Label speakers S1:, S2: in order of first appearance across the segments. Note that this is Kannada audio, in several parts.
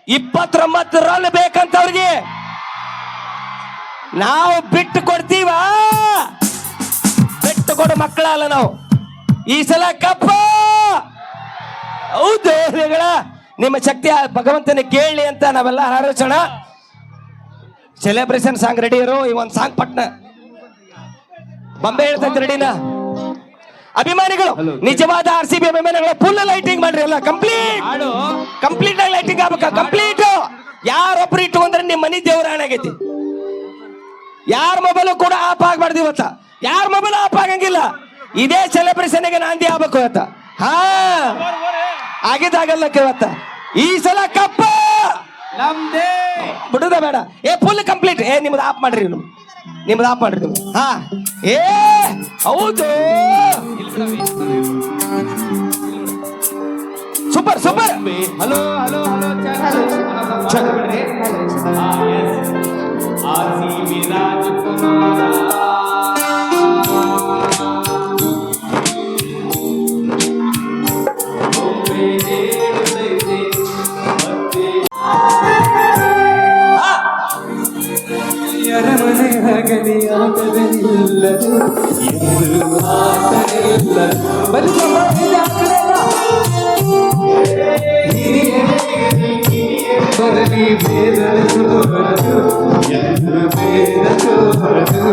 S1: 29 ರನ್ ಬೇಕಂತವ್ರಿಗೆ ನಾವು ಬಿಟ್ಟು ಕೊಡ್ತೀವ. ಬಿಟ್ಟು ಕೊಡು ಮಕ್ಕಳಲ್ಲ ನಾವು. ಈ ಸಲ ಕಪ್ಪ ಹೌದು ನಿಮ್ಮ ಶಕ್ತಿ ಭಗವಂತನ ಕೇಳಲಿ ಅಂತ ನಾವೆಲ್ಲ ಹಾರೈಸೋಣ. ಸೆಲೆಬ್ರೇಷನ್ ಸಾಂಗ್ ರೆಡಿ ಇರೋ. ಈ ಒಂದು ಸಾಂಗ್ ಪಟ್ನ ಬಂಬೆ ಹೇಳ್ತೈತಿ ರೆಡಿನ. ಅಭಿಮಾನಿಗಳು, ನಿಜವಾದ RCB ಅಭಿಮಾನಿಗಳು ಫುಲ್ ಲೈಟಿಂಗ್ ಮಾಡ್ರಿ. ಎಲ್ಲ ಕಂಪ್ಲೀಟ್ ಆಗಿ ಲೈಟಿಂಗ್ ಆಗ್ಬೇಕ. ಕಂಪ್ಲೀಟ್ ಯಾರೊಬ್ರು ಇಟ್ಕೊಂಡ್ರೆ ನಿಮ್ಮ ಮನಿ ದೇವ್ರ ಆಗೈತಿ. ಯಾರ ಮೊಬೈಲು ಕೂಡ ಆಫ್ ಆಗ್ಬಾರ್ದು ಇವತ್ತ. ಯಾರ ಮೊಬೈಲ್ ಆಫ್ ಆಗಂಗಿಲ್ಲ. ಇದೇ ಸೆಲೆಬ್ರೇಷನ್ ಗೆ ನಾಂದಿ ಆಗ್ಬೇಕು ಇವತ್ತ. ಹಾ ಆಗಿದ್ದಾಗಲ್ಲ ಇವತ್ತ. ಈ ಸಲ ಕಪ್ಪ
S2: ನಮ್ದೇ
S1: ಬಿಡುದ ಬೇಡ. Full complete. ನಿಮ್ದು ಆಫ್ ಮಾಡ್ರಿ. ನಿಮ್ದು ಆಫ್ ಮಾಡ್ರಿ ನೀವು. ಹಾ ಹೌದು super super.
S2: Hello hello hello RCB ರಾಜಕುಮಾರ. ಅರಮನೆ ಹಗಲಿ ಆಟವಿಲ್ಲದು ಎಂದು ಆಟವಿಲ್ಲದು ಬರಲಿ ಬೇದ ಸೋರದು ಎಂದು ಬೇದ ಸೋರದು.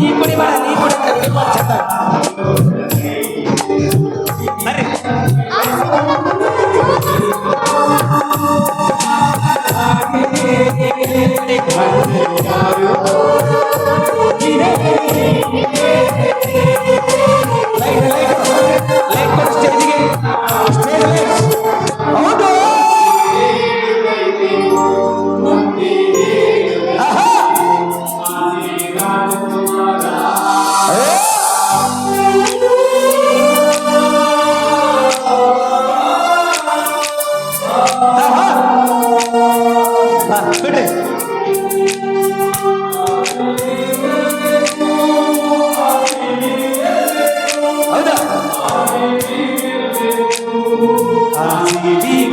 S1: ಈ ಕುಡಿ ಮಾಡ ನೀ ಕುಡಿ ಚಂದ. ಬಿಡ್ರಿ ಹೌದಾ.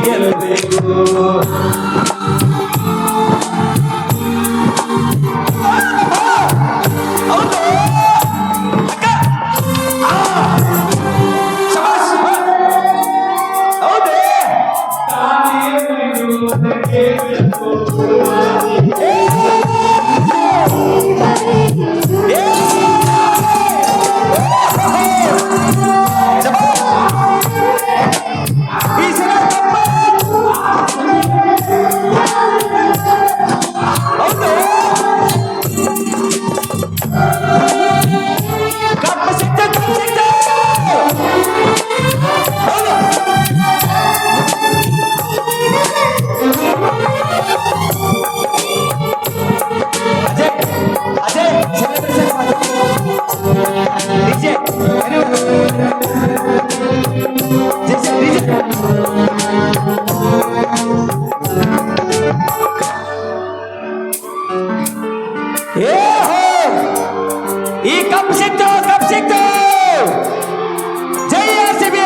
S1: ಗೆಲ್ಲಬೇಕು. ಈ ಕಪ್ ಸಿಕ್ತು. ಜೈ RCB.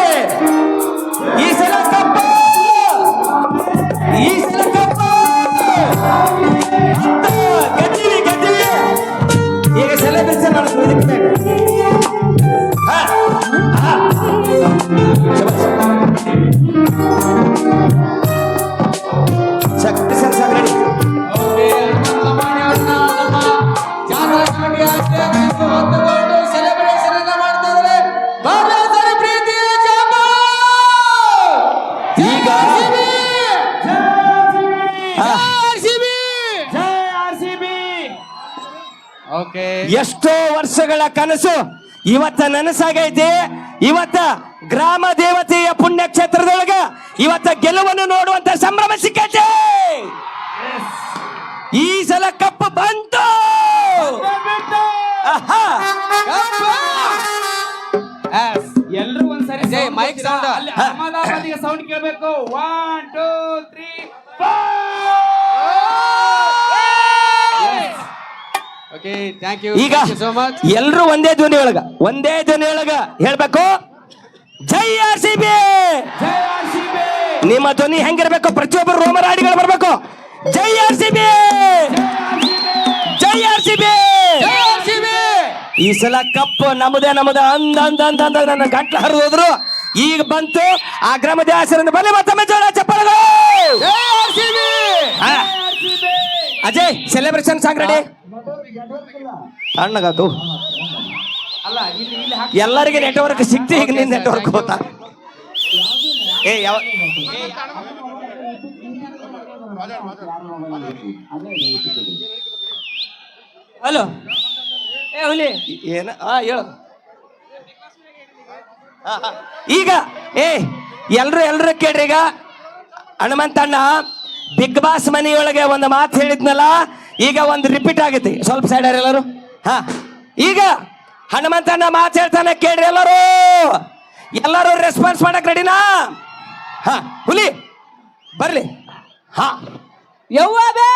S1: ಈ ಸಲ ಕಪ್ಪ. ಗೆದ್ದೀವಿ. ಈಗ ಸೆಲೆಬ್ರೇಷನ್ ಮಾಡೋದು. ಶಕ್ತಿ ಸೆನ್ಸಾಗ್ ರೆಡಿ. ಸೆಲೆಬ್ರೇಷನ್ ಅನ್ನ ಮಾಡ್ತಾ ಇದ್ದಾರೆ. ಈಗ ಎಷ್ಟೋ ವರ್ಷಗಳ ಕನಸು ಇವತ್ತ ನನಸಾಗೈತಿ. ಇವತ್ತ ಗ್ರಾಮ ದೇವತೆಯ ಪುಣ್ಯಕ್ಷೇತ್ರದೊಳಗ ಇವತ್ತ ಗೆಲುವನ್ನು ನೋಡುವಂತ ಸಂಭ್ರಮ ಸಿಕ್ಕೈತೆ. ಈ ಸಲ ಕಪ್ಪು ಬಂತು.
S2: ಎಲ್ಲರೂ ಒಂದ್ಸರಿ ಮೈಕ್ ಸೌಂಡ್ ಅಹಮದಾಬಾದಿಗೆ ಸೌಂಡ್ ಕೇಳಬೇಕು. 1 2 3 4.
S3: ಓಕೆ ಥ್ಯಾಂಕ್ ಯು
S1: ಈಗ
S3: ಸೋ ಮಚ್.
S1: ಎಲ್ರು ಒಂದೇ ಧ್ವನಿ ಒಳಗ ಹೇಳ್ಬೇಕು, ಜೈ ಆರ್ ಸಿ ಬಿ.
S2: ಜೈ RCB.
S1: ನಿಮ್ಮ ಧ್ವನಿ ಹೆಂಗಿರ್ಬೇಕು, ಪ್ರತಿಯೊಬ್ಬರು ರೋಮರಾಡಿಗಳು ಬರ್ಬೇಕು. ಜೈ ಆರ್ ಸಿ ಬಿ, ಜೈ ಆರ್ ಸಿ ಬಿ. ಈ ಸಲ ಕಪ್ ನಮ್ಮದೇ ಅಂದ ನನ್ನ ಗಂಟ್ಲ ಹರಿದೋದ್ರು. ಈಗ ಬಂತು ಆ ಗ್ರಾಮದ ಹೆಸರಿಂದ ಬನ್ನಿ ಮತ್ತೊಮ್ಮೆ ಜೋರ ಚಪ್ಪಳಗಳು. ಹಾ. Ajay celebration song ready. ತಣ್ಣಗಾತು
S2: ಅಲ್ಲ ಇಲ್ಲಿ ಹಾಕಿ.
S1: ಎಲ್ಲರಿಗೆ ನೆಟ್ವರ್ಕ್ ಸಿಕ್ತಿ, ಈಗ ನಿನ್ ನೆಟ್ವರ್ಕ್ ಹೋತಾ. ಏ ಯಾವ
S2: ಹಲೋ ಏ ಹುಲಿ
S1: ಏನ ಹೇಳು. ಈಗ ಎಲ್ರು ಕೇಳ್ರಿ. ಈಗ ಹನುಮಂತಣ್ಣ ಬಿಗ್ ಬಾಸ್ ಮನೆಯೊಳಗೆ ಒಂದು ಮಾತು ಹೇಳಿದ್ನಲ್ಲ, ಈಗ ಒಂದು ರಿಪೀಟ್ ಆಗೈತಿ. ಸ್ವಲ್ಪ ಸೈಡ್ ಎಲ್ಲರೂ. ಹಾ, ಈಗ ಹನುಮಂತಣ್ಣ ಮಾತು ಹೇಳ್ತಾನೆ ಕೇಳ್ರಿ ಎಲ್ಲರೂ ರೆಸ್ಪಾನ್ಸ್ ಮಾಡಕ್ ರೆಡಿನಾ? ಹಾ ಹುಲಿ ಬರ್ಲಿ. ಹಾ
S2: ಯವ್ವಬೇ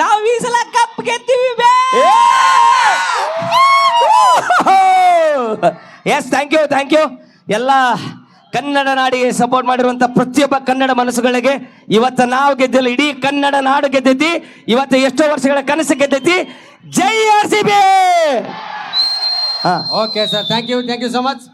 S2: ನಾವು ಈ ಸಲ ಕಪ್ ಗೆದ್ದೀವಿ ಬೇ.
S1: ಎಸ್ ಥ್ಯಾಂಕ್ ಯು ಎಲ್ಲ ಕನ್ನಡ ನಾಡಿಗೆ ಸಪೋರ್ಟ್ ಮಾಡಿರುವಂತ ಪ್ರತಿಯೊಬ್ಬ ಕನ್ನಡ ಮನಸ್ಸುಗಳಿಗೆ ಇವತ್ತು ನಾವು ಗೆದ್ದಿಲ್ಲ, ಇಡೀ ಕನ್ನಡ ನಾಡು ಗೆದ್ದೈತಿ. ಇವತ್ತು ಎಷ್ಟೋ ವರ್ಷಗಳ ಕನಸು ಗೆದ್ದೈತಿ. ಜೈ R C B.
S3: Okay sir thank you so much.